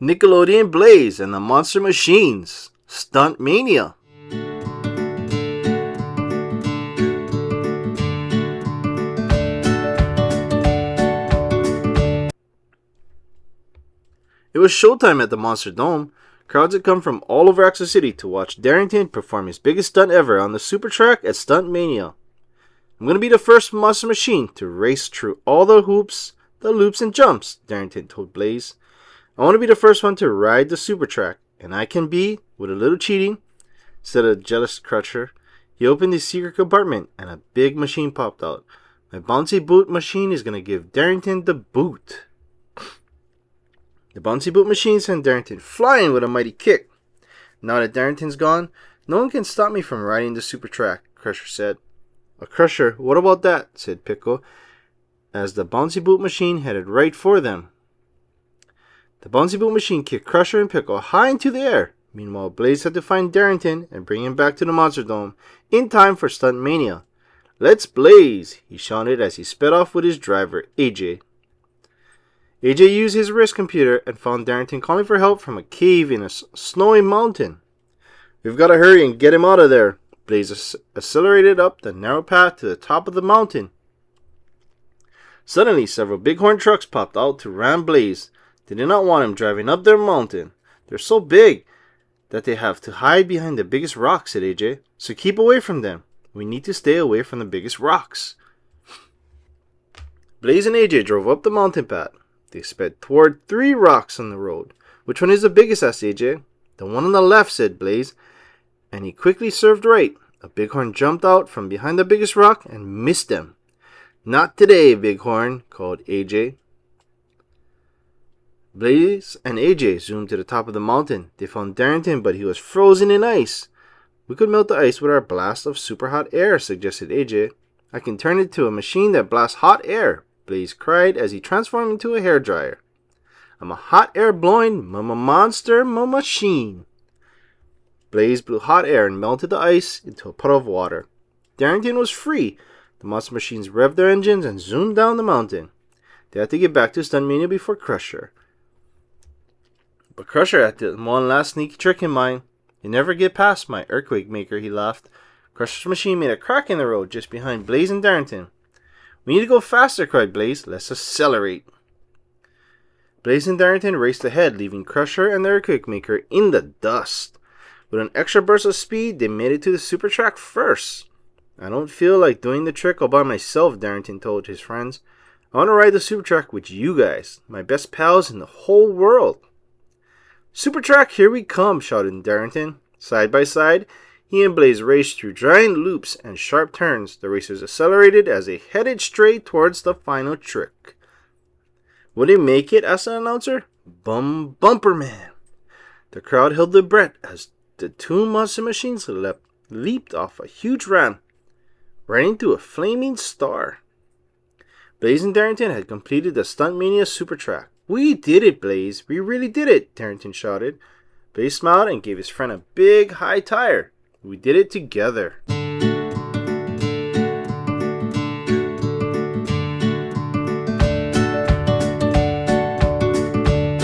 Nickelodeon Blaze and the Monster Machines, STUNTMANIA. It was showtime at the Monster Dome. Crowds had come from all over Access City to watch Darrington perform his biggest stunt ever on the super track at STUNTMANIA. I'm going to be the first Monster Machine to race through all the hoops, the loops, and jumps, Darrington told Blaze. I want to be the first one to ride the super track, and I can be, with a little cheating, said a jealous Crusher. He opened his secret compartment, and a big machine popped out. My bouncy boot machine is going to give Darrington the boot. The bouncy boot machine sent Darrington flying with a mighty kick. Now that Darrington's gone, no one can stop me from riding the super track, Crusher said. A Crusher, what about that? Said Pickle, as the bouncy boot machine headed right for them. The bouncy boot machine kicked Crusher and Pickle high into the air. Meanwhile, Blaze had to find Darrington and bring him back to the Monster Dome in time for STUNTMANIA. Let's blaze, he shouted as he sped off with his driver, AJ. AJ used his wrist computer and found Darrington calling for help from a cave in a snowy mountain. We've got to hurry and get him out of there. Blaze accelerated up the narrow path to the top of the mountain. Suddenly, several bighorn trucks popped out to ram Blaze. They did not want him driving up their mountain. They're so big that they have to hide behind the biggest rocks, said AJ. So keep away from them. We need to stay away from the biggest rocks. Blaze and AJ drove up the mountain path. They sped toward 3 rocks on the road. Which one is the biggest? Asked AJ. The one on the left, said Blaze. And he quickly served right. A bighorn jumped out from behind the biggest rock and missed them. Not today, Bighorn, called AJ. Blaze and AJ zoomed to the top of the mountain. They found Darrington, but he was frozen in ice. We could melt the ice with our blast of super hot air, suggested AJ. I can turn it into a machine that blasts hot air, Blaze cried as he transformed into a hairdryer. I'm a hot air blowing monster machine. Blaze blew hot air and melted the ice into a puddle of water. Darrington was free. The monster machines revved their engines and zoomed down the mountain. They had to get back to STUNTMANIA before Crusher. But Crusher had one last sneaky trick in mind. You never get past my earthquake maker, he laughed. Crusher's machine made a crack in the road just behind Blaze and Darrington. We need to go faster, cried Blaze. Let's accelerate. Blaze and Darrington raced ahead, leaving Crusher and the earthquake maker in the dust. With an extra burst of speed, they made it to the super track first. I don't feel like doing the trick all by myself, Darrington told his friends. I want to ride the super track with you guys, my best pals in the whole world. Super track, here we come, shouted Darrington. Side by side, he and Blaze raced through giant loops and sharp turns. The racers accelerated as they headed straight towards the final trick. Will they make it? Asked an announcer. Bumper man. The crowd held their breath as the 2 monster machines leaped off a huge ramp, right into a flaming star. Blaze and Darrington had completed the STUNTMANIA super track. We did it, Blaze. We really did it, Darrington shouted. Blaze smiled and gave his friend a big high tire. We did it together.